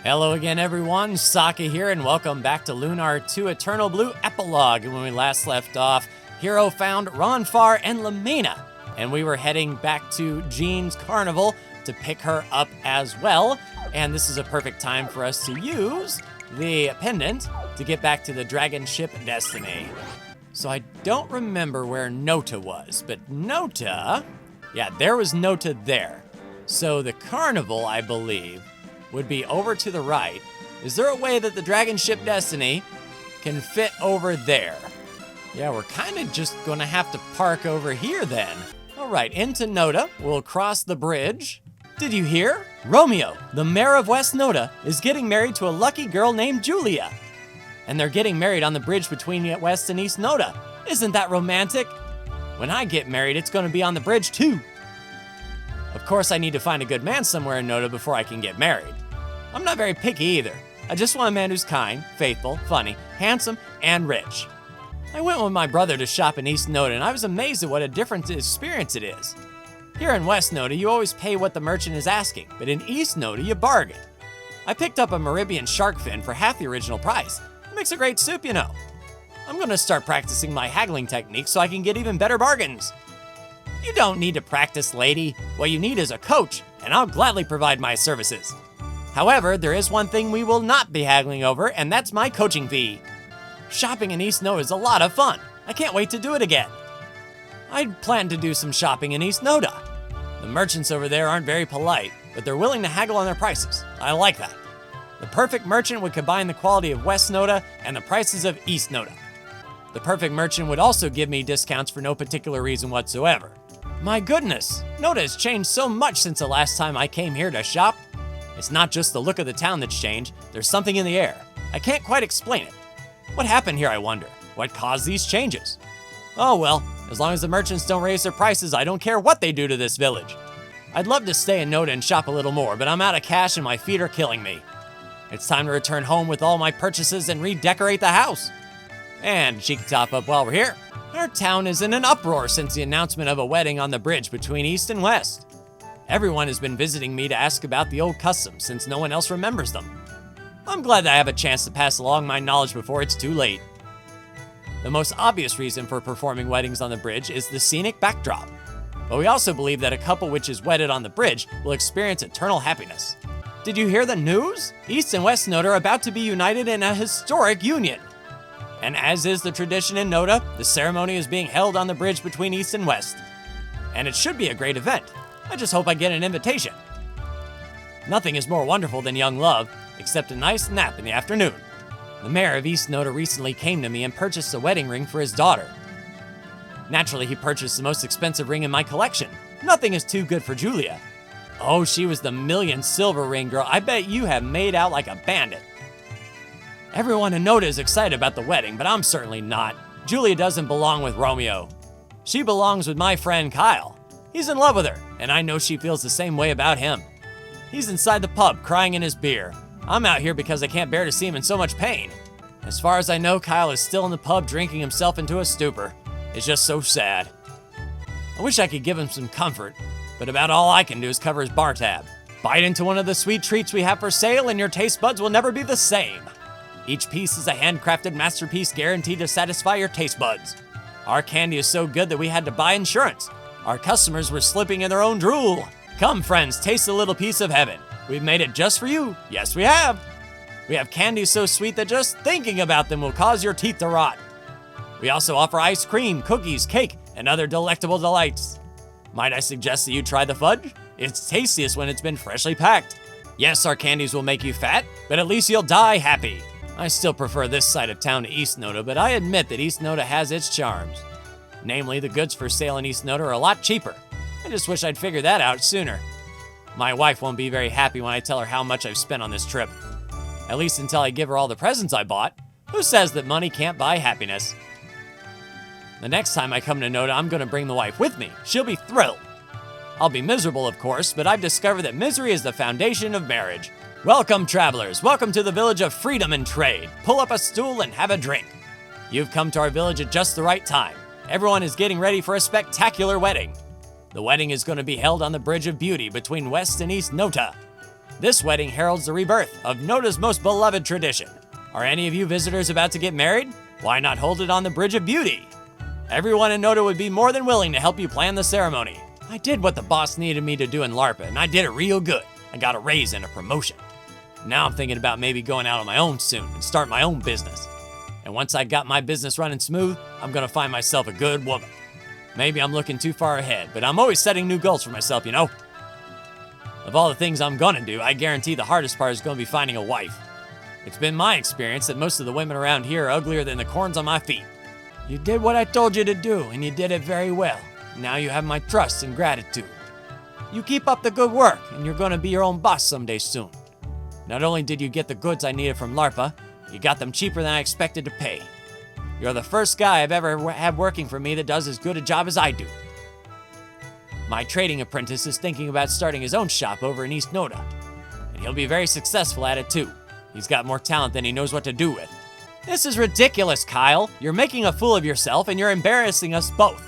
Hello again, everyone. Saka here, and welcome back to LUNAR 2 Eternal Blue Epilogue. And when we last left off, Hero found Ronfar and Lamena, and we were heading back to Jean's carnival to pick her up as well. And this is a perfect time for us to use the pendant to get back to the dragon ship Destiny. So I don't remember where Nota was, but Nota, yeah, there was Nota there. So the carnival, I believe, would be over to the right. Is there a way that the dragon ship Destiny can fit over there? Yeah, we're kind of just gonna have to park over here then. All right, into Nota, we'll cross the bridge. Did you hear? Romeo, the mayor of West Nota, is getting married to a lucky girl named Julia. And they're getting married on the bridge between West and East Nota. Isn't that romantic? When I get married, it's gonna be on the bridge too. Of course, I need to find a good man somewhere in Nota before I can get married. I'm not very picky either. I just want a man who's kind, faithful, funny, handsome, and rich. I went with my brother to shop in East Nota, and I was amazed at what a different experience it is. Here in West Nota, you always pay what the merchant is asking, but in East Nota, you bargain. I picked up a Meribian shark fin for half the original price. It makes a great soup, you know. I'm gonna start practicing my haggling technique so I can get even better bargains. You don't need to practice, lady. What you need is a coach, and I'll gladly provide my services. However, there is one thing we will not be haggling over, and that's my coaching fee. Shopping in East Nota is a lot of fun. I can't wait to do it again. I'd planned to do some shopping in East Nota. The merchants over there aren't very polite, but they're willing to haggle on their prices. I like that. The perfect merchant would combine the quality of West Nota and the prices of East Nota. The perfect merchant would also give me discounts for no particular reason whatsoever. My goodness, Nota has changed so much since the last time I came here to shop. It's not just the look of the town that's changed, there's something in the air. I can't quite explain it. What happened here, I wonder? What caused these changes? Oh well, as long as the merchants don't raise their prices, I don't care what they do to this village. I'd love to stay in Nota and shop a little more, but I'm out of cash and my feet are killing me. It's time to return home with all my purchases and redecorate the house. And she can top up while we're here. Our town is in an uproar since the announcement of a wedding on the bridge between East and West. Everyone has been visiting me to ask about the old customs since no one else remembers them. I'm glad that I have a chance to pass along my knowledge before it's too late. The most obvious reason for performing weddings on the bridge is the scenic backdrop. But we also believe that a couple which is wedded on the bridge will experience eternal happiness. Did you hear the news? East and West Nota are about to be united in a historic union. And as is the tradition in Nota, the ceremony is being held on the bridge between East and West. And it should be a great event. I just hope I get an invitation. Nothing is more wonderful than young love, except a nice nap in the afternoon. The mayor of East Nota recently came to me and purchased a wedding ring for his daughter. Naturally, he purchased the most expensive ring in my collection. Nothing is too good for Julia. Oh, she was the million silver ring girl. I bet you have made out like a bandit. Everyone in Nota is excited about the wedding, but I'm certainly not. Julia doesn't belong with Romeo. She belongs with my friend Kyle. He's in love with her, and I know she feels the same way about him. He's inside the pub crying in his beer. I'm out here because I can't bear to see him in so much pain. As far as I know, Kyle is still in the pub drinking himself into a stupor. It's just so sad. I wish I could give him some comfort, but about all I can do is cover his bar tab. Bite into one of the sweet treats we have for sale and your taste buds will never be the same. Each piece is a handcrafted masterpiece guaranteed to satisfy your taste buds. Our candy is so good that we had to buy insurance. Our customers were slipping in their own drool. Come, friends, taste a little piece of heaven. We've made it just for you. Yes, we have. We have candy so sweet that just thinking about them will cause your teeth to rot. We also offer ice cream, cookies, cake, and other delectable delights. Might I suggest that you try the fudge? It's tastiest when it's been freshly packed. Yes, our candies will make you fat, but at least you'll die happy. I still prefer this side of town to East Nota, but I admit that East Nota has its charms. Namely, the goods for sale in East Nota are a lot cheaper. I just wish I'd figured that out sooner. My wife won't be very happy when I tell her how much I've spent on this trip. At least until I give her all the presents I bought. Who says that money can't buy happiness? The next time I come to Nota, I'm gonna bring the wife with me. She'll be thrilled. I'll be miserable, of course, but I've discovered that misery is the foundation of marriage. Welcome, travelers. Welcome to the village of freedom and trade. Pull up a stool and have a drink. You've come to our village at just the right time. Everyone is getting ready for a spectacular wedding. The wedding is going to be held on the Bridge of Beauty between West and East Nota. This wedding heralds the rebirth of Noda's most beloved tradition. Are any of you visitors about to get married? Why not hold it on the Bridge of Beauty? Everyone in Noda would be more than willing to help you plan the ceremony. I did what the boss needed me to do in LARPA, and I did it real good. I got a raise and a promotion. Now I'm thinking about maybe going out on my own soon and start my own business. And once I got my business running smooth, I'm gonna find myself a good woman. Maybe I'm looking too far ahead, but I'm always setting new goals for myself, you know? Of all the things I'm gonna do, I guarantee the hardest part is gonna be finding a wife. It's been my experience that most of the women around here are uglier than the corns on my feet. You did what I told you to do, and you did it very well. Now you have my trust and gratitude. You keep up the good work, and you're gonna be your own boss someday soon. Not only did you get the goods I needed from LARPA, you got them cheaper than I expected to pay. You're the first guy I've ever had working for me that does as good a job as I do. My trading apprentice is thinking about starting his own shop over in East Noda, and he'll be very successful at it too. He's got more talent than he knows what to do with. This is ridiculous, Kyle. You're making a fool of yourself and you're embarrassing us both.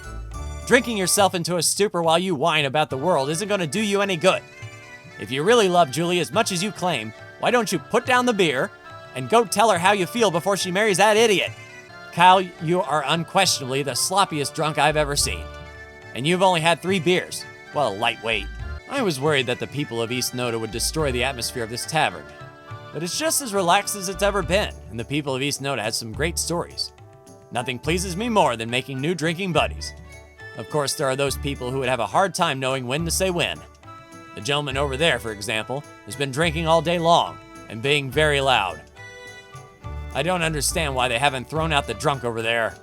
Drinking yourself into a stupor while you whine about the world isn't going to do you any good. If you really love Julie as much as you claim, why don't you put down the beer and go tell her how you feel before she marries that idiot? Kyle, you are unquestionably the sloppiest drunk I've ever seen. And you've only had 3 beers. What a lightweight. I was worried that the people of East Noda would destroy the atmosphere of this tavern. But it's just as relaxed as it's ever been, and the people of East Noda had some great stories. Nothing pleases me more than making new drinking buddies. Of course, there are those people who would have a hard time knowing when to say when. The gentleman over there, for example, has been drinking all day long and being very loud. I don't understand why they haven't thrown out the drunk over there.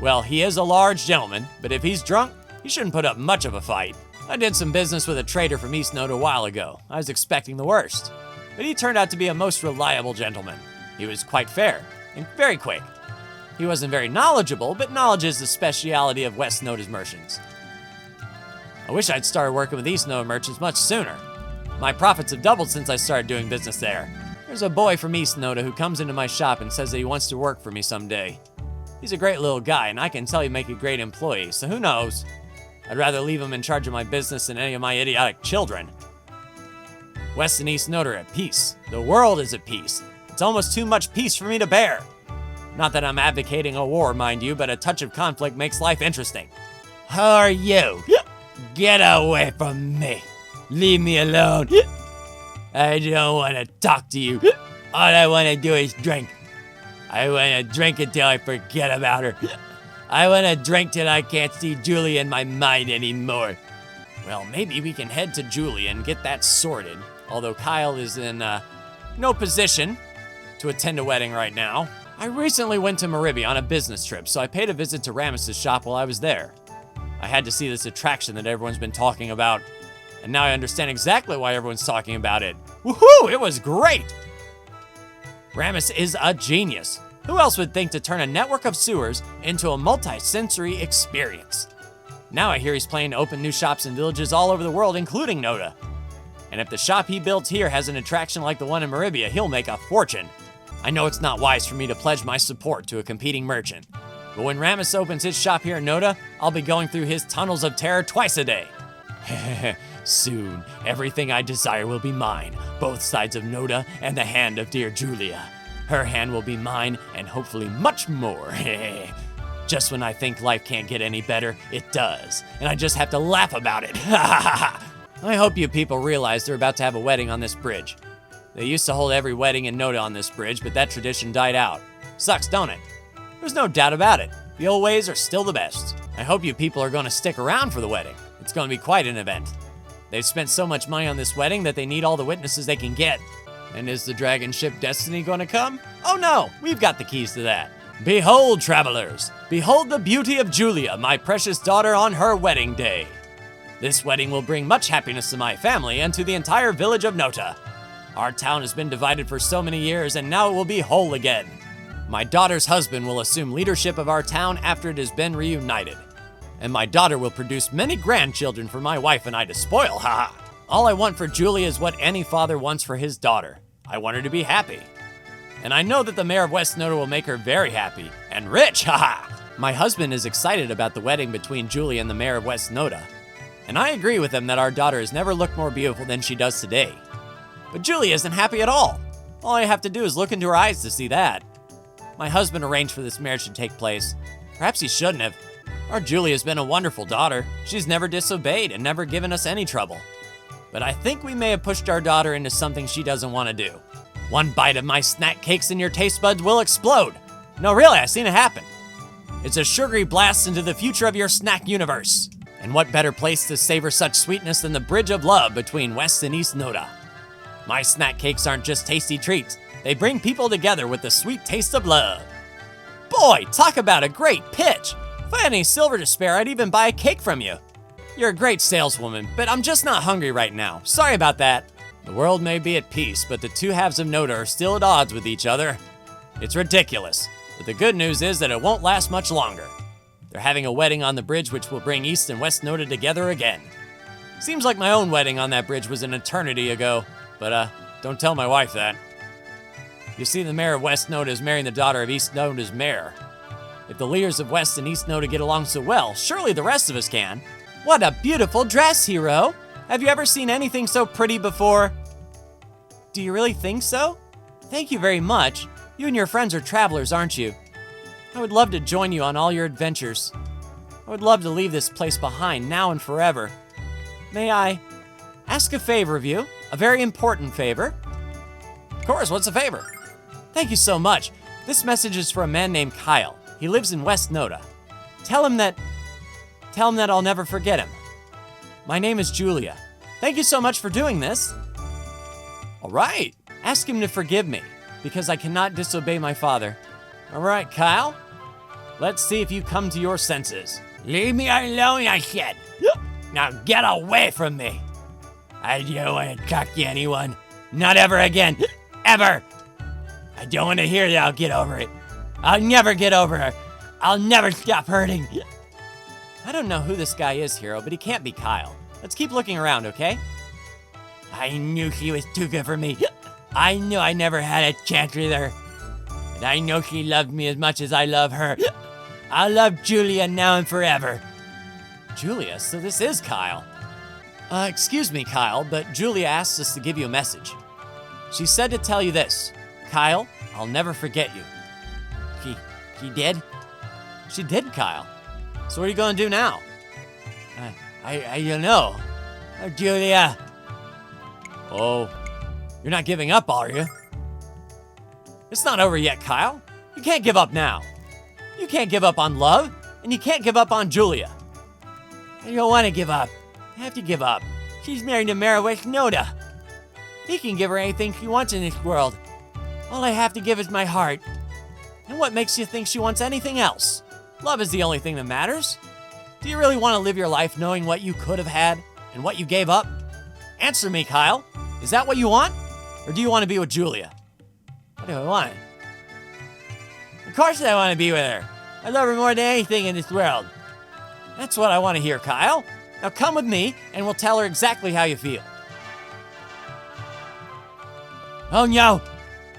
Well, he is a large gentleman, but if he's drunk, he shouldn't put up much of a fight. I did some business with a trader from East Noda a while ago. I was expecting the worst. But he turned out to be a most reliable gentleman. He was quite fair and very quick. He wasn't very knowledgeable, but knowledge is the speciality of West Noda's merchants. I wish I'd started working with East Noda merchants much sooner. My profits have doubled since I started doing business there. There's a boy from East Noda who comes into my shop and says that he wants to work for me someday. He's a great little guy, and I can tell he'd make a great employee, so who knows? I'd rather leave him in charge of my business than any of my idiotic children. West and East Noda are at peace. The world is at peace. It's almost too much peace for me to bear. Not that I'm advocating a war, mind you, but a touch of conflict makes life interesting. Who are you? Get away from me. Leave me alone. I don't want to talk to you. All I want to do is drink. I want to drink until I forget about her. I want to drink till I can't see Julie in my mind anymore. Well, maybe we can head to Julie and get that sorted. Although Kyle is in no position to attend a wedding right now. I recently went to Meridian on a business trip, so I paid a visit to Rames's shop while I was there. I had to see this attraction that everyone's been talking about, and now I understand exactly why everyone's talking about it. Woohoo! It was great! Rames is a genius. Who else would think to turn a network of sewers into a multi-sensory experience? Now I hear he's planning to open new shops in villages all over the world, including Noda. And if the shop he builds here has an attraction like the one in Meridia, he'll make a fortune. I know it's not wise for me to pledge my support to a competing merchant, but when Rames opens his shop here in Noda, I'll be going through his tunnels of terror twice a day. Soon, everything I desire will be mine, both sides of Noda and the hand of dear Julia. Her hand will be mine, and hopefully much more. Just when I think life can't get any better, it does, and I just have to laugh about it. I hope you people realize they're about to have a wedding on this bridge. They used to hold every wedding in Noda on this bridge, but that tradition died out. Sucks, don't it? There's no doubt about it. The old ways are still the best. I hope you people are going to stick around for the wedding. It's going to be quite an event. They've spent so much money on this wedding that they need all the witnesses they can get. And is the dragon ship Destiny going to come? Oh no, we've got the keys to that. Behold, travelers, behold the beauty of Julia, my precious daughter, on her wedding day. This wedding will bring much happiness to my family and to the entire village of Nota. Our town has been divided for so many years, and now it will be whole again. My daughter's husband will assume leadership of our town after it has been reunited. And my daughter will produce many grandchildren for my wife and I to spoil, haha. All I want for Julia is what any father wants for his daughter. I want her to be happy. And I know that the mayor of West Noda will make her very happy. And rich, haha! My husband is excited about the wedding between Julia and the mayor of West Noda. And I agree with him that our daughter has never looked more beautiful than she does today. But Julia isn't happy at all. All I have to do is look into her eyes to see that. My husband arranged for this marriage to take place. Perhaps he shouldn't have. Our Julia's been a wonderful daughter. She's never disobeyed and never given us any trouble. But I think we may have pushed our daughter into something she doesn't want to do. One bite of my snack cakes and your taste buds will explode. No, really, I've seen it happen. It's a sugary blast into the future of your snack universe. And what better place to savor such sweetness than the bridge of love between West and East Noda? My snack cakes aren't just tasty treats. They bring people together with the sweet taste of love. Boy, talk about a great pitch. If I had any silver to spare, I'd even buy a cake from you. You're a great saleswoman, but I'm just not hungry right now. Sorry about that. The world may be at peace, but the two halves of Noda are still at odds with each other. It's ridiculous, but the good news is that it won't last much longer. They're having a wedding on the bridge which will bring East and West Noda together again. Seems like my own wedding on that bridge was an eternity ago, but don't tell my wife that. You see, the mayor of West Noda is marrying the daughter of East Noda's mayor. If the leaders of West and East Noda get along so well, surely the rest of us can. What a beautiful dress, hero! Have you ever seen anything so pretty before? Do you really think so? Thank you very much. You and your friends are travelers, aren't you? I would love to join you on all your adventures. I would love to leave this place behind now and forever. May I ask a favor of you? A very important favor? Of course, what's the favor? Thank you so much. This message is for a man named Kyle. He lives in West Noda. Tell him that I'll never forget him. My name is Julia. Thank you so much for doing this. All right. Ask him to forgive me, because I cannot disobey my father. All right, Kyle. Let's see if you come to your senses. Leave me alone, I said. Now get away from me. I don't want to talk to anyone. Not ever again. Ever. I don't want to hear that I'll get over it. I'll never get over her. I'll never stop hurting. I don't know who this guy is, hero, but he can't be Kyle. Let's keep looking around, okay? I knew she was too good for me. I knew I never had a chance with her. But I know she loved me as much as I love her. I'll love Julia now and forever. Julia? So this is Kyle. Excuse me, Kyle, but Julia asked us to give you a message. She said to tell you this. Kyle, I'll never forget you. She did? She did, Kyle. So what are you gonna do now? I don't know. Oh, Julia. Oh, you're not giving up, are you? It's not over yet, Kyle. You can't give up now. You can't give up on love, and you can't give up on Julia. I don't want to give up. I have to give up. She's married to Mayor West Noda. He can give her anything she wants in this world. All I have to give is my heart. And what makes you think she wants anything else? Love is the only thing that matters. Do you really want to live your life knowing what you could have had and what you gave up? Answer me, Kyle. Is that what you want? Or do you want to be with Julia? What do I want? Of course I want to be with her. I love her more than anything in this world. That's what I want to hear, Kyle. Now come with me and we'll tell her exactly how you feel. Oh no!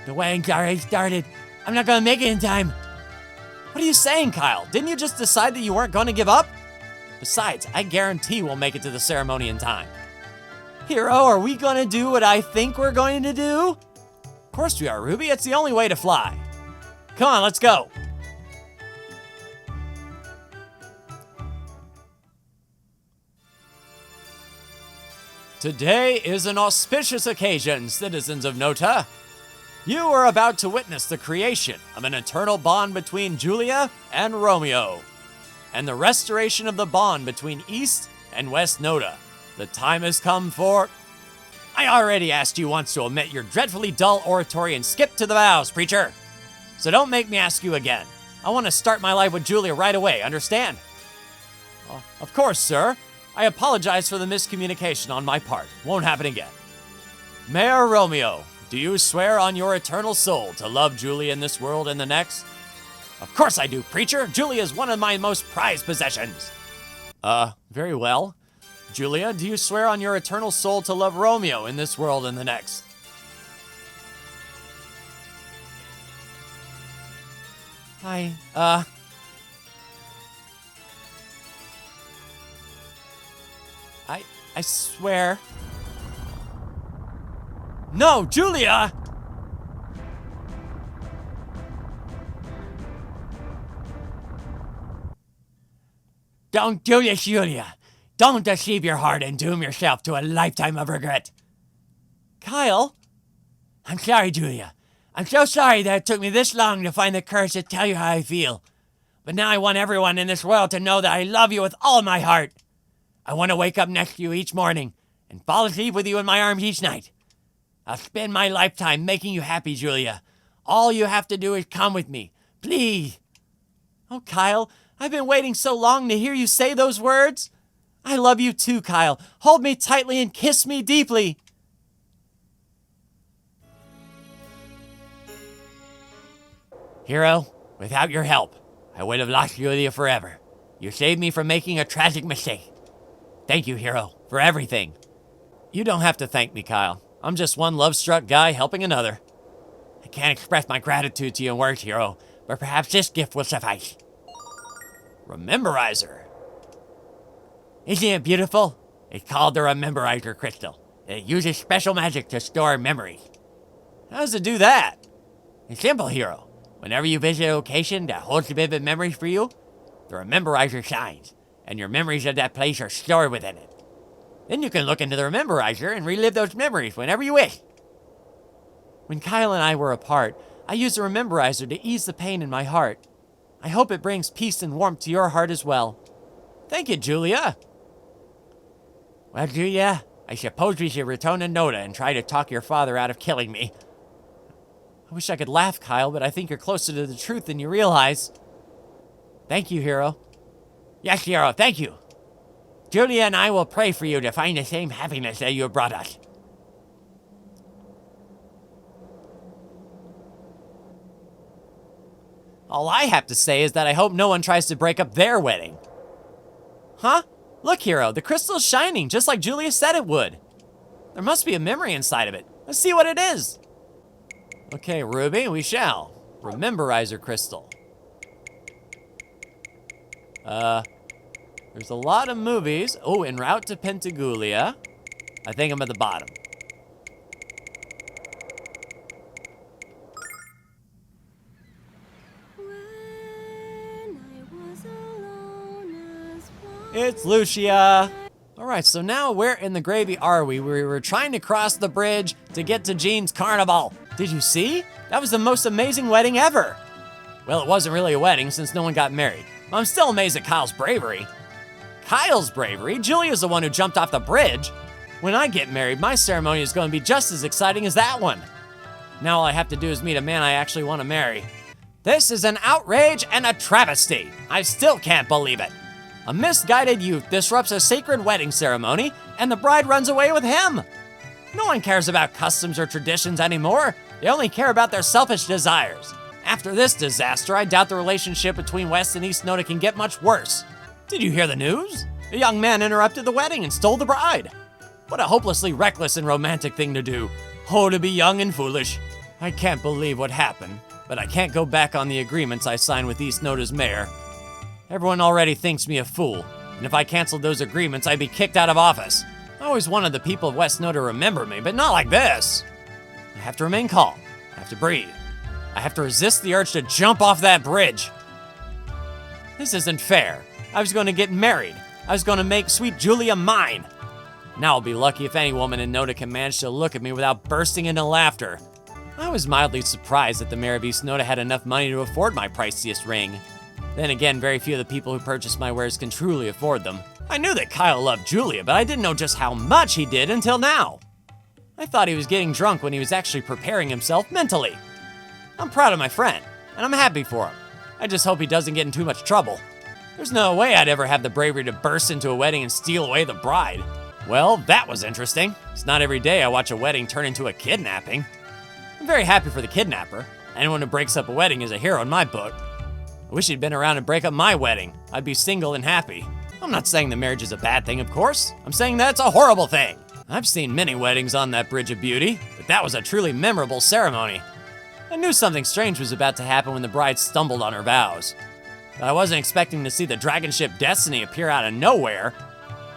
The wedding's already started. I'm not gonna make it in time. What are you saying, Kyle? Didn't you just decide that you weren't gonna give up? Besides, I guarantee we'll make it to the ceremony in time. Hero, are we gonna do what I think we're going to do? Of course we are, Ruby. It's the only way to fly. Come on, let's go. Today is an auspicious occasion, citizens of Nota. You are about to witness the creation of an eternal bond between Julia and Romeo, and the restoration of the bond between East and West Noda. The time has come for... I already asked you once to omit your dreadfully dull oratory and skip to the vows, preacher. So don't make me ask you again. I want to start my life with Julia right away, understand? Of course, sir. I apologize for the miscommunication on my part. Won't happen again. Mayor Romeo, do you swear on your eternal soul to love Julia in this world and the next? Of course I do, preacher. Julia is one of my most prized possessions. Very well. Julia, do you swear on your eternal soul to love Romeo in this world and the next? I swear. No, Julia! Don't do this, Julia. Don't deceive your heart and doom yourself to a lifetime of regret. Kyle? I'm sorry, Julia. I'm so sorry that it took me this long to find the courage to tell you how I feel. But now I want everyone in this world to know that I love you with all my heart. I want to wake up next to you each morning and fall asleep with you in my arms each night. I'll spend my lifetime making you happy, Julia. All you have to do is come with me. Please. Oh, Kyle, I've been waiting so long to hear you say those words. I love you too, Kyle. Hold me tightly and kiss me deeply. Hero, without your help, I would have lost Julia forever. You saved me from making a tragic mistake. Thank you, Hero, for everything. You don't have to thank me, Kyle. I'm just one love-struck guy helping another. I can't express my gratitude to you in words, Hero, but perhaps this gift will suffice. Rememberizer. Isn't it beautiful? It's called the Rememberizer Crystal. It uses special magic to store memories. How does it do that? It's simple, Hero. Whenever you visit a location that holds vivid memories for you, the Rememberizer shines, and your memories of that place are stored within it. Then you can look into the Rememberizer and relive those memories whenever you wish. When Kyle and I were apart, I used the Rememberizer to ease the pain in my heart. I hope it brings peace and warmth to your heart as well. Thank you, Julia. Well, Julia, I suppose we should return to Noda and try to talk your father out of killing me. I wish I could laugh, Kyle, but I think you're closer to the truth than you realize. Thank you, Hero. Yes, Hero, thank you. Julia and I will pray for you to find the same happiness that you have brought us. All I have to say is that I hope no one tries to break up their wedding. Huh? Look, Hero, the crystal's shining, just like Julia said it would. There must be a memory inside of it. Let's see what it is. Okay, Ruby, we shall. Rememberizer crystal. There's a lot of movies. Oh, en route to Pentagoulia. I think I'm at the bottom. It's Lucia. All right, so now where in the gravy are we? We were trying to cross the bridge to get to Jean's carnival. Did you see? That was the most amazing wedding ever. Well, it wasn't really a wedding since no one got married. I'm still amazed at Kyle's bravery. Kyle's bravery? Julia's the one who jumped off the bridge. When I get married, my ceremony is going to be just as exciting as that one. Now all I have to do is meet a man I actually want to marry. This is an outrage and a travesty. I still can't believe it. A misguided youth disrupts a sacred wedding ceremony, and the bride runs away with him. No one cares about customs or traditions anymore. They only care about their selfish desires. After this disaster, I doubt the relationship between West and East Noda can get much worse. Did you hear the news? A young man interrupted the wedding and stole the bride. What a hopelessly reckless and romantic thing to do. Oh, to be young and foolish. I can't believe what happened, but I can't go back on the agreements I signed with East Noda's mayor. Everyone already thinks me a fool, and if I canceled those agreements, I'd be kicked out of office. I always wanted the people of West Noda to remember me, but not like this. I have to remain calm. I have to breathe. I have to resist the urge to jump off that bridge. This isn't fair. I was going to get married. I was going to make sweet Julia mine. Now I'll be lucky if any woman in Noda can manage to look at me without bursting into laughter. I was mildly surprised that the mayor of East Noda had enough money to afford my priciest ring. Then again, very few of the people who purchase my wares can truly afford them. I knew that Kyle loved Julia, but I didn't know just how much he did until now. I thought he was getting drunk when he was actually preparing himself mentally. I'm proud of my friend, and I'm happy for him. I just hope he doesn't get in too much trouble. There's no way I'd ever have the bravery to burst into a wedding and steal away the bride. Well, that was interesting. It's not every day I watch a wedding turn into a kidnapping. I'm very happy for the kidnapper. Anyone who breaks up a wedding is a hero in my book. I wish he'd been around to break up my wedding. I'd be single and happy. I'm not saying the marriage is a bad thing, of course. I'm saying that it's a horrible thing. I've seen many weddings on that Bridge of Beauty, but that was a truly memorable ceremony. I knew something strange was about to happen when the bride stumbled on her vows. But I wasn't expecting to see the dragon ship Destiny appear out of nowhere.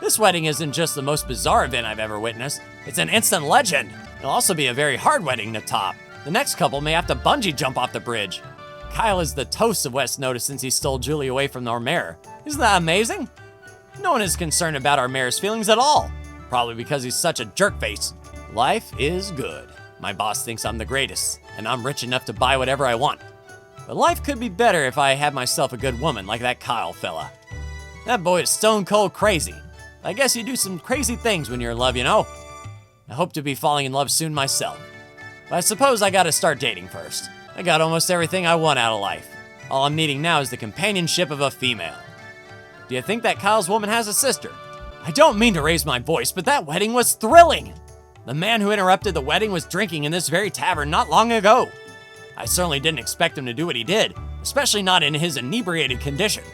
This wedding isn't just the most bizarre event I've ever witnessed, it's an instant legend. It'll also be a very hard wedding to top. The next couple may have to bungee jump off the bridge. Kyle is the toast of West Noda since he stole Julie away from our mayor. Isn't that amazing? No one is concerned about our mayor's feelings at all. Probably because he's such a jerkface. Life is good. My boss thinks I'm the greatest, and I'm rich enough to buy whatever I want. But life could be better if I had myself a good woman like that Kyle fella. That boy is stone cold crazy. I guess you do some crazy things when you're in love, you know? I hope to be falling in love soon myself. But I suppose I gotta start dating first. I got almost everything I want out of life. All I'm needing now is the companionship of a female. Do you think that Kyle's woman has a sister? I don't mean to raise my voice, but that wedding was thrilling. The man who interrupted the wedding was drinking in this very tavern not long ago. I certainly didn't expect him to do what he did, especially not in his inebriated condition.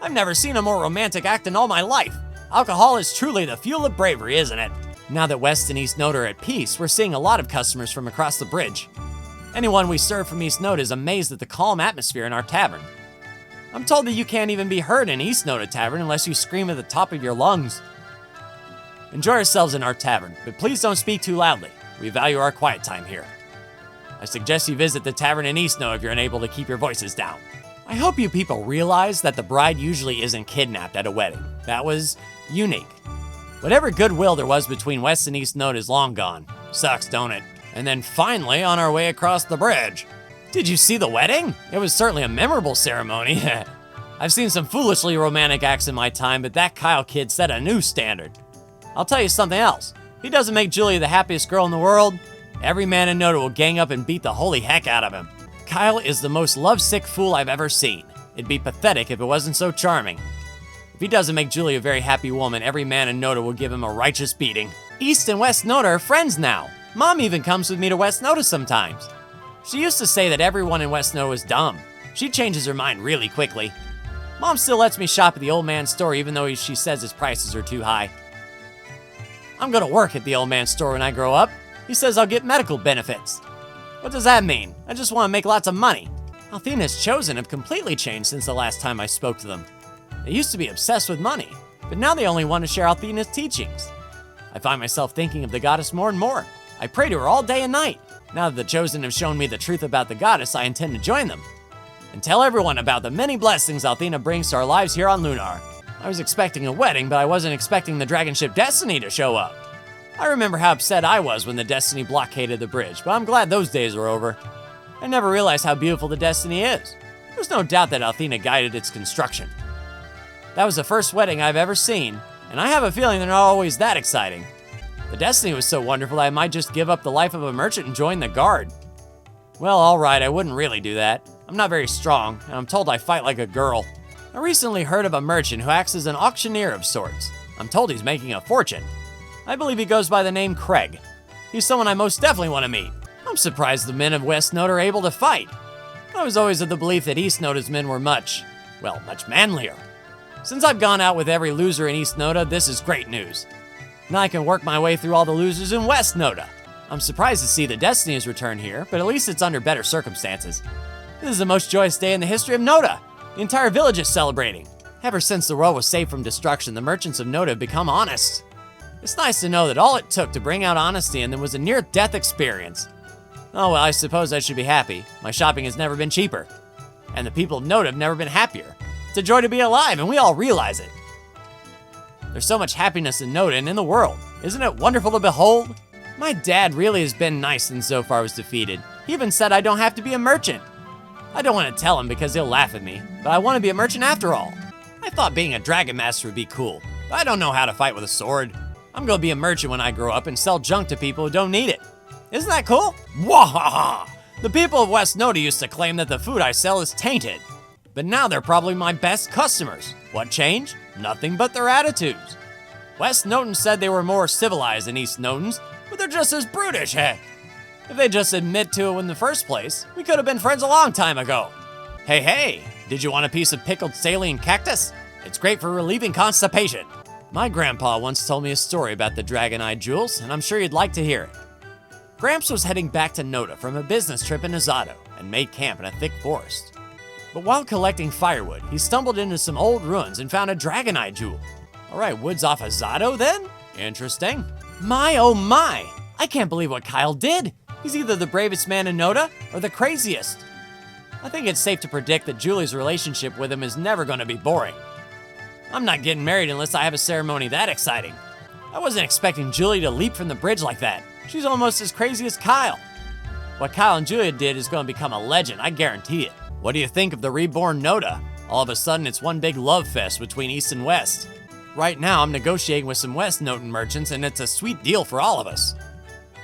I've never seen a more romantic act in all my life. Alcohol is truly the fuel of bravery, isn't it? Now that West and East Noda are at peace, we're seeing a lot of customers from across the bridge. Anyone we serve from East Noda is amazed at the calm atmosphere in our tavern. I'm told that you can't even be heard in East Noda Tavern unless you scream at the top of your lungs. Enjoy yourselves in our tavern, but please don't speak too loudly. We value our quiet time here. I suggest you visit the tavern in East Noda if you're unable to keep your voices down. I hope you people realize that the bride usually isn't kidnapped at a wedding. That was unique. Whatever goodwill there was between West and East Noda is long gone. Sucks, don't it? And then finally on our way across the bridge. Did you see the wedding? It was certainly a memorable ceremony. I've seen some foolishly romantic acts in my time, but that Kyle kid set a new standard. I'll tell you something else. If he doesn't make Julie the happiest girl in the world, every man in Noda will gang up and beat the holy heck out of him. Kyle is the most lovesick fool I've ever seen. It'd be pathetic if it wasn't so charming. If he doesn't make Julie a very happy woman, every man in Noda will give him a righteous beating. East and West Noda are friends now. Mom even comes with me to West Noda sometimes. She used to say that everyone in West Noda was dumb. She changes her mind really quickly. Mom still lets me shop at the old man's store even though she says his prices are too high. I'm gonna work at the old man's store when I grow up. He says I'll get medical benefits. What does that mean? I just want to make lots of money. Althena's Chosen have completely changed since the last time I spoke to them. They used to be obsessed with money, but now they only want to share Althena's teachings. I find myself thinking of the goddess more and more. I pray to her all day and night. Now that the Chosen have shown me the truth about the goddess, I intend to join them and tell everyone about the many blessings Althena brings to our lives here on Lunar. I was expecting a wedding, but I wasn't expecting the dragon ship Destiny to show up. I remember how upset I was when the Destiny blockaded the bridge, but I'm glad those days are over. I never realized how beautiful the Destiny is. There's no doubt that Althena guided its construction. That was the first wedding I've ever seen, and I have a feeling they're not always that exciting. The Destiny was so wonderful that I might just give up the life of a merchant and join the guard. Well, alright, I wouldn't really do that. I'm not very strong, and I'm told I fight like a girl. I recently heard of a merchant who acts as an auctioneer of sorts. I'm told he's making a fortune. I believe he goes by the name Craig. He's someone I most definitely want to meet. I'm surprised the men of West Noda are able to fight. I was always of the belief that East Noda's men were much manlier. Since I've gone out with every loser in East Noda, this is great news. Now I can work my way through all the losers in West Noda. I'm surprised to see the Destiny has returned here, but at least it's under better circumstances. This is the most joyous day in the history of Noda. The entire village is celebrating. Ever since the world was saved from destruction, the merchants of Noda have become honest. It's nice to know that all it took to bring out honesty in them was a near-death experience. Oh well, I suppose I should be happy. My shopping has never been cheaper. And the people of Noda have never been happier. It's a joy to be alive, and we all realize it. There's so much happiness in Noda and in the world. Isn't it wonderful to behold? My dad really has been nice since Zophar was defeated. He even said I don't have to be a merchant. I don't want to tell him because he'll laugh at me, but I want to be a merchant after all. I thought being a dragon master would be cool, but I don't know how to fight with a sword. I'm gonna be a merchant when I grow up and sell junk to people who don't need it. Isn't that cool? Wahaha! The people of West Noda used to claim that the food I sell is tainted, but now they're probably my best customers. What changed? Nothing but their attitudes. West Notans said they were more civilized than East Notans, but they're just as brutish, heck. If they just admit to it in the first place, we could have been friends a long time ago. Hey, did you want a piece of pickled saline cactus? It's great for relieving constipation. My grandpa once told me a story about the dragon-eyed jewels, and I'm sure you'd like to hear it. Gramps was heading back to Noda from a business trip in Azado and made camp in a thick forest. But while collecting firewood, he stumbled into some old ruins and found a dragon-eyed jewel. Alright, woods off Azado then? Interesting. My oh my! I can't believe what Kyle did. He's either the bravest man in Noda or the craziest. I think it's safe to predict that Julie's relationship with him is never going to be boring. I'm not getting married unless I have a ceremony that exciting. I wasn't expecting Julie to leap from the bridge like that. She's almost as crazy as Kyle. What Kyle and Julia did is going to become a legend, I guarantee it. What do you think of the reborn Noda? All of a sudden, it's one big love fest between East and West. Right now, I'm negotiating with some West Noten merchants, and it's a sweet deal for all of us.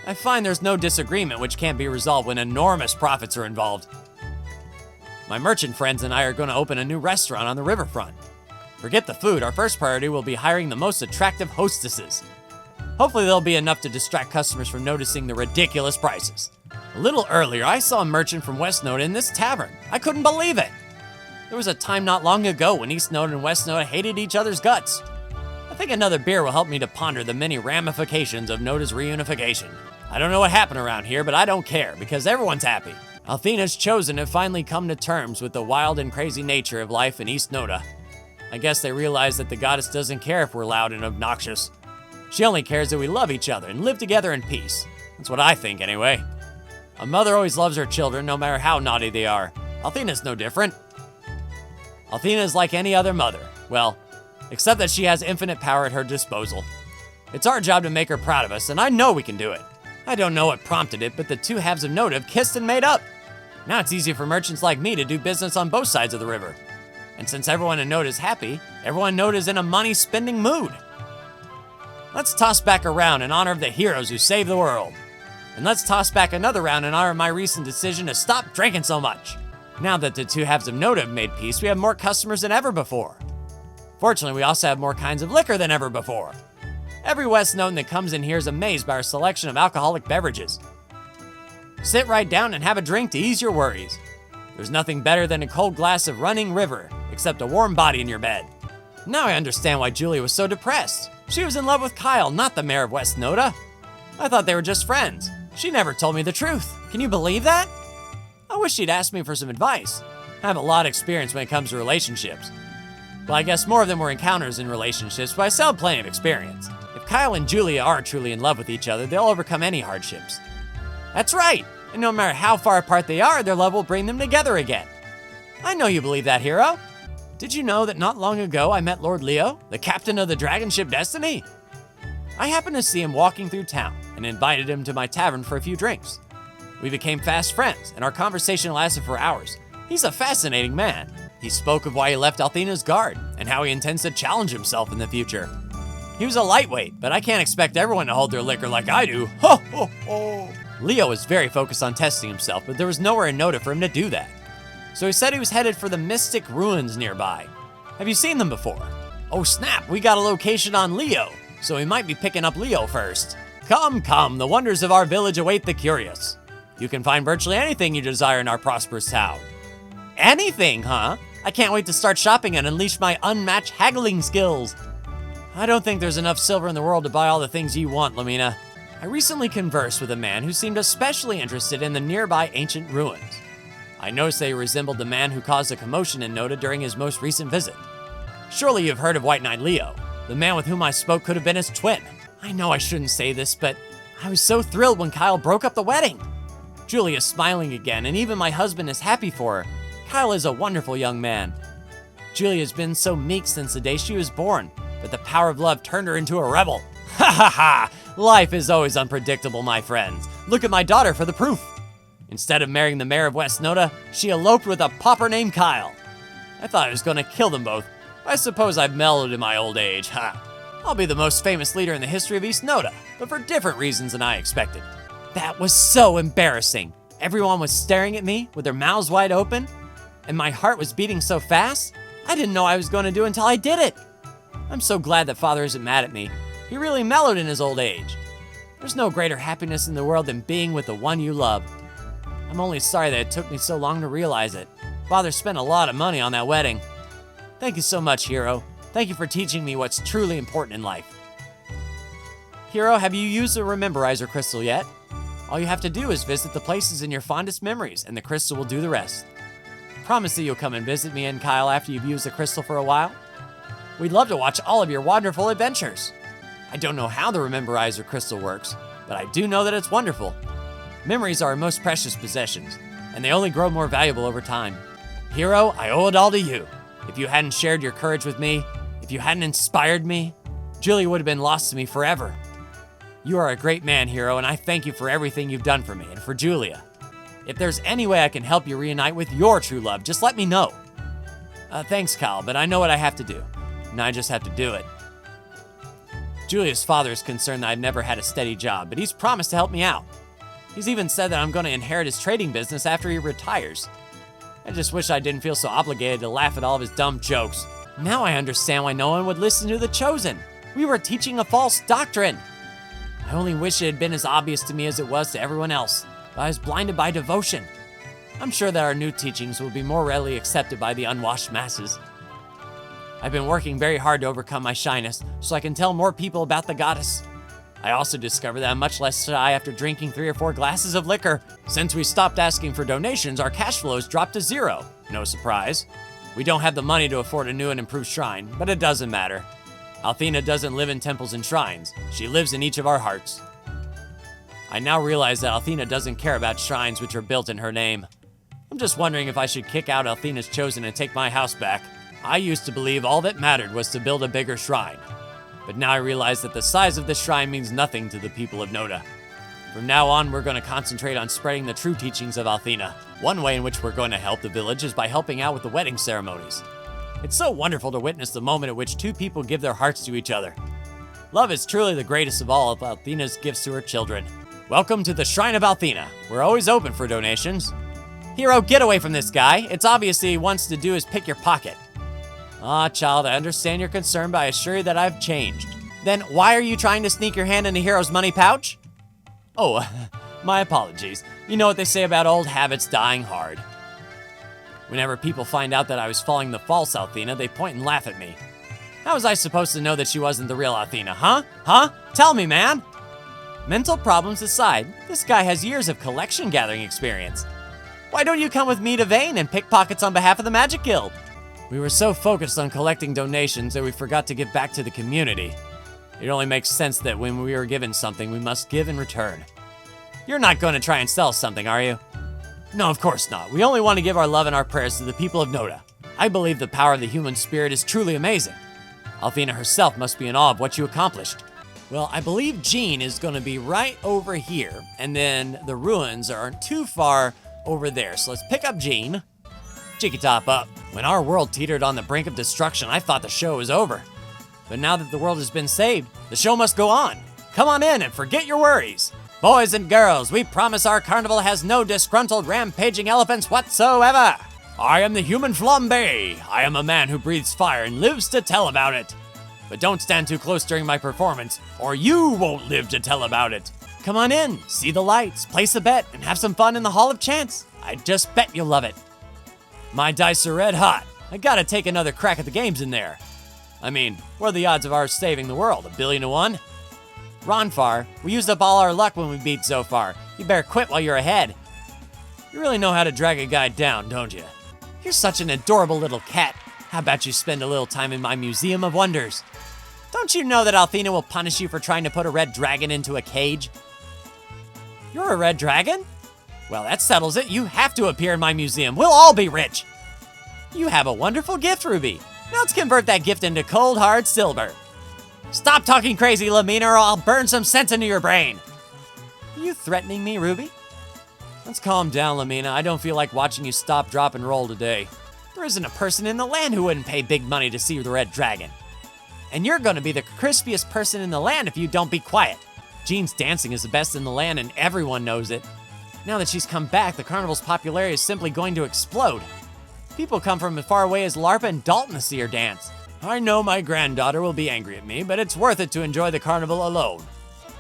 I find there's no disagreement which can't be resolved when enormous profits are involved. My merchant friends and I are going to open a new restaurant on the riverfront. Forget the food, our first priority will be hiring the most attractive hostesses. Hopefully there'll be enough to distract customers from noticing the ridiculous prices. A little earlier, I saw a merchant from West Noda in this tavern. I couldn't believe it. There was a time not long ago when East Noda and West Noda hated each other's guts. I think another beer will help me to ponder the many ramifications of Noda's reunification. I don't know what happened around here, but I don't care, because everyone's happy. Althena's chosen to finally come to terms with the wild and crazy nature of life in East Noda. I guess they realize that the goddess doesn't care if we're loud and obnoxious. She only cares that we love each other and live together in peace. That's what I think, anyway. A mother always loves her children, no matter how naughty they are. Althena's no different. Althena is like any other mother. Well, except that she has infinite power at her disposal. It's our job to make her proud of us, and I know we can do it. I don't know what prompted it, but the two halves of Noda have kissed and made up. Now it's easy for merchants like me to do business on both sides of the river. And since everyone in Noda is happy, everyone in Noda is in a money-spending mood. Let's toss back a round in honor of the heroes who saved the world. And let's toss back another round in honor of my recent decision to stop drinking so much. Now that the two halves of Noda have made peace, we have more customers than ever before. Fortunately, we also have more kinds of liquor than ever before. Every West Noten that comes in here is amazed by our selection of alcoholic beverages. Sit right down and have a drink to ease your worries. There's nothing better than a cold glass of running river, except a warm body in your bed. Now I understand why Julia was so depressed. She was in love with Kyle, not the mayor of West Noda. I thought they were just friends. She never told me the truth. Can you believe that? I wish she'd asked me for some advice. I have a lot of experience when it comes to relationships. Well, I guess more of them were encounters in relationships, but I still have plenty of experience. If Kyle and Julia are truly in love with each other, they'll overcome any hardships. That's right, and no matter how far apart they are, their love will bring them together again. I know you believe that, hero. Did you know that not long ago I met Lord Leo, the captain of the dragon ship Destiny? I happened to see him walking through town and invited him to my tavern for a few drinks. We became fast friends, and our conversation lasted for hours. He's a fascinating man. He spoke of why he left Althena's guard and how he intends to challenge himself in the future. He was a lightweight, but I can't expect everyone to hold their liquor like I do. Ho, ho, ho. Leo was very focused on testing himself, but there was nowhere in Noda for him to do that. So he said he was headed for the mystic ruins nearby. Have you seen them before? Oh snap, we got a location on Leo, so we might be picking up Leo first. Come, come, the wonders of our village await the curious. You can find virtually anything you desire in our prosperous town. Anything, huh? I can't wait to start shopping and unleash my unmatched haggling skills. I don't think there's enough silver in the world to buy all the things you want, Lamina. I recently conversed with a man who seemed especially interested in the nearby ancient ruins. I noticed they resembled the man who caused a commotion in Noda during his most recent visit. Surely you've heard of White Knight Leo. The man with whom I spoke could have been his twin. I know I shouldn't say this, but I was so thrilled when Kyle broke up the wedding. Julia's smiling again, and even my husband is happy for her. Kyle is a wonderful young man. Julia's been so meek since the day she was born, but the power of love turned her into a rebel. Ha ha ha! Life is always unpredictable, my friends. Look at my daughter for the proof. Instead of marrying the mayor of West Noda, she eloped with a pauper named Kyle. I thought I was going to kill them both. I suppose I've mellowed in my old age, ha. I'll be the most famous leader in the history of East Noda, but for different reasons than I expected. That was so embarrassing. Everyone was staring at me with their mouths wide open, and my heart was beating so fast, I didn't know I was going to do until I did it. I'm so glad that Father isn't mad at me. He really mellowed in his old age. There's no greater happiness in the world than being with the one you love. I'm only sorry that it took me so long to realize it. Father spent a lot of money on that wedding. Thank you so much, Hero. Thank you for teaching me what's truly important in life. Hero, have you used the Rememberizer crystal yet? All you have to do is visit the places in your fondest memories, and the crystal will do the rest. Promise that you'll come and visit me and Kyle after you've used the crystal for a while. We'd love to watch all of your wonderful adventures. I don't know how the Rememberizer crystal works, but I do know that it's wonderful. Memories are our most precious possessions, and they only grow more valuable over time. Hero, I owe it all to you. If you hadn't shared your courage with me, if you hadn't inspired me, Julia would have been lost to me forever. You are a great man, Hero, and I thank you for everything you've done for me and for Julia. If there's any way I can help you reunite with your true love, just let me know. Thanks, Kyle, but I know what I have to do, and I just have to do it. Julia's father is concerned that I've never had a steady job, but he's promised to help me out. He's even said that I'm going to inherit his trading business after he retires. I just wish I didn't feel so obligated to laugh at all of his dumb jokes. Now I understand why no one would listen to the Chosen. We were teaching a false doctrine. I only wish it had been as obvious to me as it was to everyone else, but I was blinded by devotion. I'm sure that our new teachings will be more readily accepted by the unwashed masses. I've been working very hard to overcome my shyness so I can tell more people about the goddess. I also discovered that I'm much less shy after drinking 3 or 4 glasses of liquor. Since we stopped asking for donations, our cash flows dropped to 0. No surprise. We don't have the money to afford a new and improved shrine, but it doesn't matter. Althena doesn't live in temples and shrines. She lives in each of our hearts. I now realize that Althena doesn't care about shrines which are built in her name. I'm just wondering if I should kick out Althena's Chosen and take my house back. I used to believe all that mattered was to build a bigger shrine. But now I realize that the size of this shrine means nothing to the people of Noda. From now on, we're going to concentrate on spreading the true teachings of Althena. One way in which we're going to help the village is by helping out with the wedding ceremonies. It's so wonderful to witness the moment at which 2 people give their hearts to each other. Love is truly the greatest of all of Althena's gifts to her children. Welcome to the Shrine of Althena. We're always open for donations. Hero, get away from this guy. It's obvious he wants to do is pick your pocket. Child, I understand your concern, but I assure you that I've changed. Then why are you trying to sneak your hand into Hero's money pouch? Oh, my apologies. You know what they say about old habits dying hard. Whenever people find out that I was following the false Althena, they point and laugh at me. How was I supposed to know that she wasn't the real Althena, huh? Tell me, man! Mental problems aside, this guy has years of collection gathering experience. Why don't you come with me to Vane and pick pockets on behalf of the Magic Guild? We were so focused on collecting donations that we forgot to give back to the community. It only makes sense that when we are given something, we must give in return. You're not going to try and sell something, are you? No, of course not. We only want to give our love and our prayers to the people of Noda. I believe the power of the human spirit is truly amazing. Althena herself must be in awe of what you accomplished. Well, I believe Jean is going to be right over here, and then the ruins aren't too far over there. So let's pick up Jean. Cheeky top up. When our world teetered on the brink of destruction, I thought the show was over. But now that the world has been saved, the show must go on. Come on in and forget your worries. Boys and girls, we promise our carnival has no disgruntled rampaging elephants whatsoever. I am the human flambe. I am a man who breathes fire and lives to tell about it. But don't stand too close during my performance, or you won't live to tell about it. Come on in, see the lights, place a bet, and have some fun in the Hall of Chance. I just bet you'll love it. My dice are red hot. I gotta take another crack at the games in there. I mean, what are the odds of ours saving the world? 1 billion to 1? Ronfar, we used up all our luck when we beat Zophar. You better quit while you're ahead. You really know how to drag a guy down, don't you? You're such an adorable little cat. How about you spend a little time in my Museum of Wonders? Don't you know that Althena will punish you for trying to put a red dragon into a cage? You're a red dragon? Well, that settles it. You have to appear in my museum. We'll all be rich. You have a wonderful gift, Ruby. Now let's convert that gift into cold, hard silver. Stop talking crazy, Lamina, or I'll burn some sense into your brain. Are you threatening me, Ruby? Let's calm down, Lamina. I don't feel like watching you stop, drop, and roll today. There isn't a person in the land who wouldn't pay big money to see the red dragon. And you're going to be the crispiest person in the land if you don't be quiet. Jean's dancing is the best in the land, and everyone knows it. Now that she's come back, the carnival's popularity is simply going to explode. People come from as far away as Larpa and Dalton to see her dance. I know my granddaughter will be angry at me, but it's worth it to enjoy the carnival alone.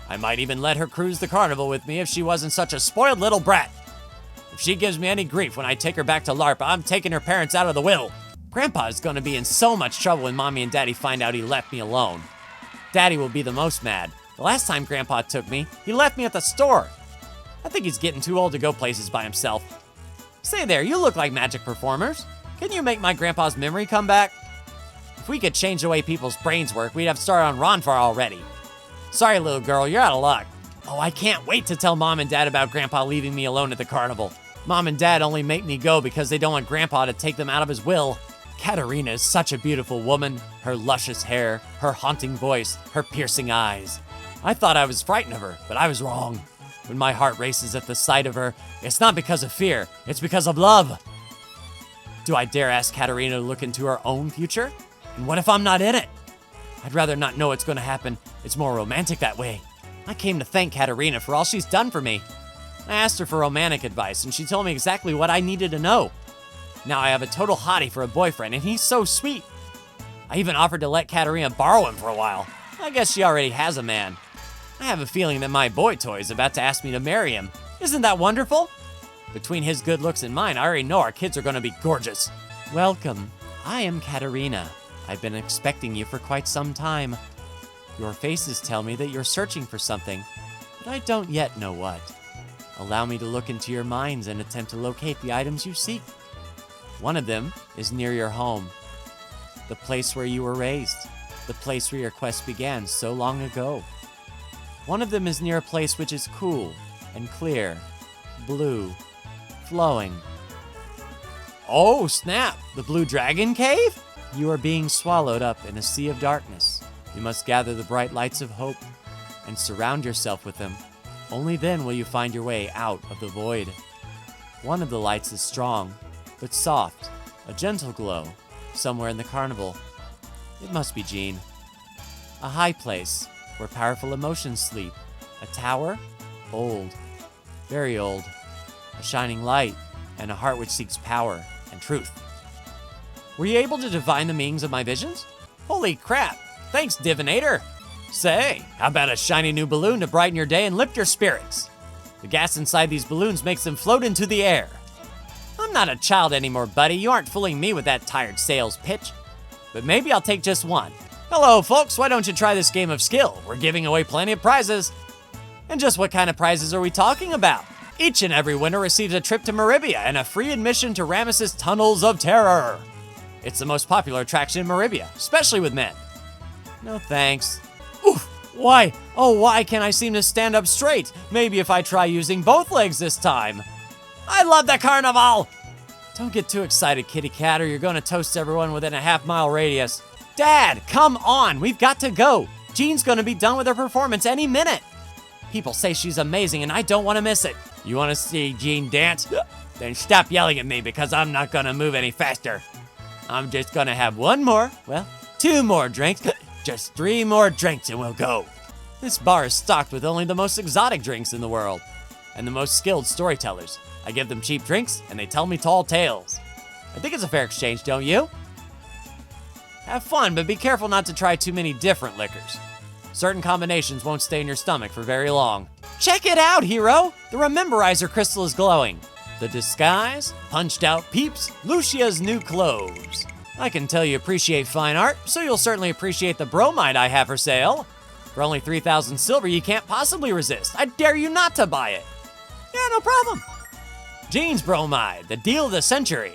I might even let her cruise the carnival with me if she wasn't such a spoiled little brat. If she gives me any grief when I take her back to Larpa, I'm taking her parents out of the will. Grandpa is going to be in so much trouble when Mommy and Daddy find out he left me alone. Daddy will be the most mad. The last time Grandpa took me, he left me at the store. I think he's getting too old to go places by himself. Say there, you look like magic performers. Can you make my grandpa's memory come back? If we could change the way people's brains work, we'd have started on Ronfar already. Sorry, little girl, you're out of luck. Oh, I can't wait to tell Mom and Dad about Grandpa leaving me alone at the carnival. Mom and Dad only make me go because they don't want Grandpa to take them out of his will. Katerina is such a beautiful woman. Her luscious hair, her haunting voice, her piercing eyes. I thought I was frightened of her, but I was wrong. When my heart races at the sight of her, it's not because of fear, it's because of love. Do I dare ask Katerina to look into her own future? And what if I'm not in it? I'd rather not know what's going to happen. It's more romantic that way. I came to thank Katerina for all she's done for me. I asked her for romantic advice, and she told me exactly what I needed to know. Now I have a total hottie for a boyfriend, and he's so sweet. I even offered to let Katerina borrow him for a while. I guess she already has a man. I have a feeling that my boy toy is about to ask me to marry him. Isn't that wonderful? Between his good looks and mine, I already know our kids are going to be gorgeous. Welcome. I am Katerina. I've been expecting you for quite some time. Your faces tell me that you're searching for something, but I don't yet know what. Allow me to look into your minds and attempt to locate the items you seek. One of them is near your home, the place where you were raised, the place where your quest began so long ago. One of them is near a place which is cool and clear, blue, flowing. Oh, snap! The Blue Dragon Cave? You are being swallowed up in a sea of darkness. You must gather the bright lights of hope and surround yourself with them. Only then will you find your way out of the void. One of the lights is strong, but soft, a gentle glow, somewhere in the carnival. It must be Jean. A high place where powerful emotions sleep. A tower? Old. Very old. A shining light, and a heart which seeks power and truth. Were you able to divine the meanings of my visions? Holy crap! Thanks, Divinator! Say, how about a shiny new balloon to brighten your day and lift your spirits? The gas inside these balloons makes them float into the air. I'm not a child anymore, buddy. You aren't fooling me with that tired sales pitch. But maybe I'll take just one. Hello, folks. Why don't you try this game of skill? We're giving away plenty of prizes. And just what kind of prizes are we talking about? Each and every winner receives a trip to Meribia and a free admission to Ramesses' Tunnels of Terror. It's the most popular attraction in Meribia, especially with men. No thanks. Oof! Why? Oh, why can't I seem to stand up straight? Maybe if I try using both legs this time. I love the carnival! Don't get too excited, kitty cat, or you're gonna toast everyone within a half-mile radius. Dad, come on, we've got to go. Jean's gonna be done with her performance any minute. People say she's amazing and I don't wanna miss it. You wanna see Jean dance? Then stop yelling at me because I'm not gonna move any faster. I'm just gonna have one more, well, 2 more drinks. Just 3 more drinks and we'll go. This bar is stocked with only the most exotic drinks in the world and the most skilled storytellers. I give them cheap drinks and they tell me tall tales. I think it's a fair exchange, don't you? Have fun, but be careful not to try too many different liquors. Certain combinations won't stay in your stomach for very long. Check it out, hero! The Rememberizer crystal is glowing. The disguise, punched out peeps, Lucia's new clothes. I can tell you appreciate fine art, so you'll certainly appreciate the bromide I have for sale. For only 3,000 silver, you can't possibly resist. I dare you not to buy it. Yeah, no problem. Jean's bromide, the deal of the century.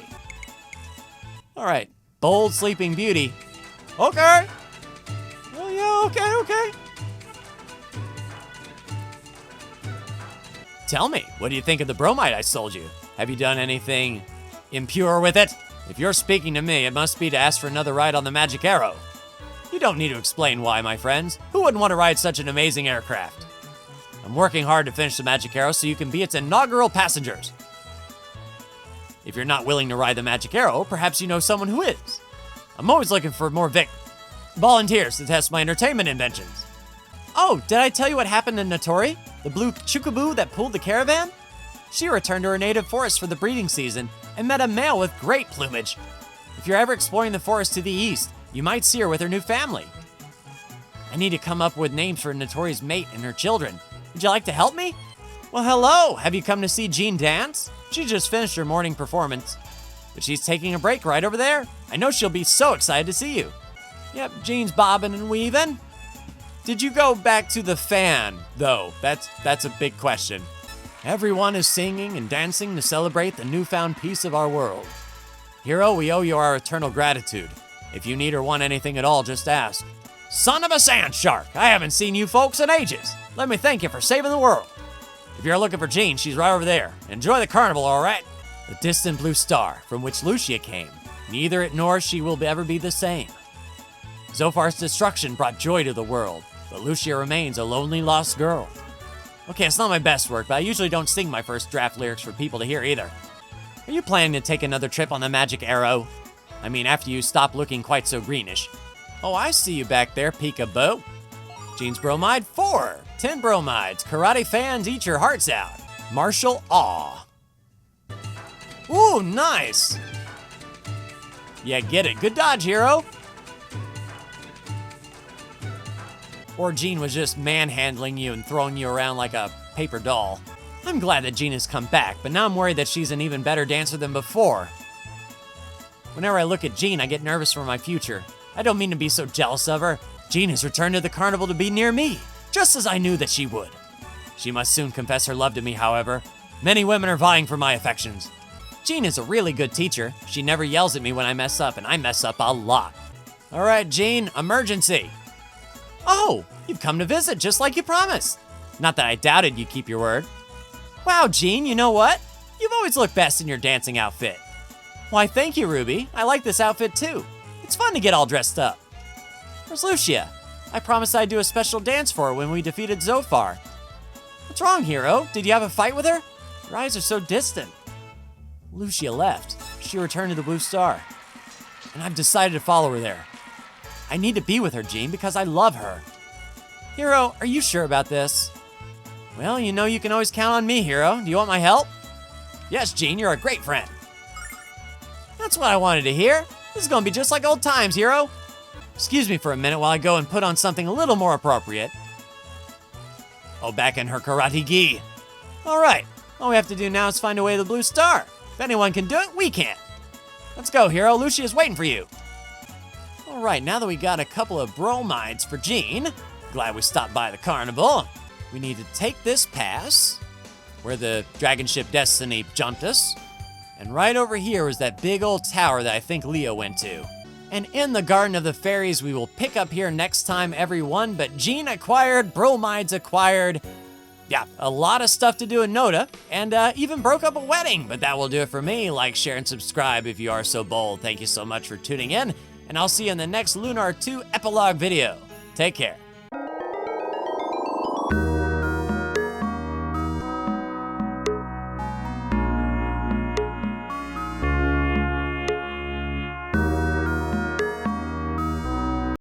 All right, bold sleeping beauty. Okay. Oh yeah, okay. Tell me, what do you think of the bromide I sold you? Have you done anything impure with it? If you're speaking to me, it must be to ask for another ride on the Magic Arrow. You don't need to explain why, my friends. Who wouldn't want to ride such an amazing aircraft? I'm working hard to finish the Magic Arrow so you can be its inaugural passengers. If you're not willing to ride the Magic Arrow, perhaps you know someone who is. I'm always looking for more volunteers to test my entertainment inventions. Oh, did I tell you what happened to Notori, the blue chookaboo that pulled the caravan? She returned to her native forest for the breeding season and met a male with great plumage. If you're ever exploring the forest to the east, you might see her with her new family. I need to come up with names for Notori's mate and her children. Would you like to help me? Well, hello! Have you come to see Jean dance? She just finished her morning performance, but she's taking a break right over there. I know she'll be so excited to see you. Yep, Jean's bobbing and weaving. Did you go back to the fan, though? That's a big question. Everyone is singing and dancing to celebrate the newfound peace of our world. Hero, we owe you our eternal gratitude. If you need or want anything at all, just ask. Son of a sand shark, I haven't seen you folks in ages. Let me thank you for saving the world. If you're looking for Jean, she's right over there. Enjoy the carnival, all right? The distant blue star from which Lucia came. Neither it nor she will ever be the same. Zophar's destruction brought joy to the world, but Lucia remains a lonely lost girl. Okay, it's not my best work, but I usually don't sing my first draft lyrics for people to hear either. Are you planning to take another trip on the Magic Arrow? I mean, after you stop looking quite so greenish. Oh, I see you back there, peekaboo. Jean's Bromide 4. 10 bromides. Karate fans, eat your hearts out. Martial awe. Ooh, nice. Yeah, get it. Good dodge, hero. Or Jean was just manhandling you and throwing you around like a paper doll. I'm glad that Jean has come back, but now I'm worried that she's an even better dancer than before. Whenever I look at Jean, I get nervous for my future. I don't mean to be so jealous of her. Jean has returned to the carnival to be near me, just as I knew that she would. She must soon confess her love to me, however. Many women are vying for my affections. Jean is a really good teacher. She never yells at me when I mess up, and I mess up a lot. All right, Jean, emergency. Oh, you've come to visit just like you promised. Not that I doubted you'd keep your word. Wow, Jean, you know what? You've always looked best in your dancing outfit. Why, thank you, Ruby. I like this outfit too. It's fun to get all dressed up. Where's Lucia? I promised I'd do a special dance for her when we defeated Zophar. What's wrong, hero? Did you have a fight with her? Your eyes are so distant. Lucia left. She returned to the Blue Star. And I've decided to follow her there. I need to be with her, Jean, because I love her. Hero, are you sure about this? Well, you know you can always count on me, Hero. Do you want my help? Yes, Jean, you're a great friend. That's what I wanted to hear. This is gonna be just like old times, Hero. Excuse me for a minute while I go and put on something a little more appropriate. Oh, back in her karate gi. All right, all we have to do now is find a way to the Blue Star. If anyone can do it, we can. Let's go, Hero. Lucia's waiting for you. All right, now that we got a couple of bromides for Jean, glad we stopped by the carnival. We need to take this pass, where the dragon ship Destiny jumped us. And right over here was that big old tower that I think Leo went to. And in the Garden of the Fairies, we will pick up here next time, everyone. But Jean acquired, bromides acquired. Yeah, a lot of stuff to do in Noda, and even broke up a wedding. But that will do it for me. Like, share, and subscribe if you are so bold. Thank you so much for tuning in, and I'll see you in the next Lunar 2 Epilogue video. Take care.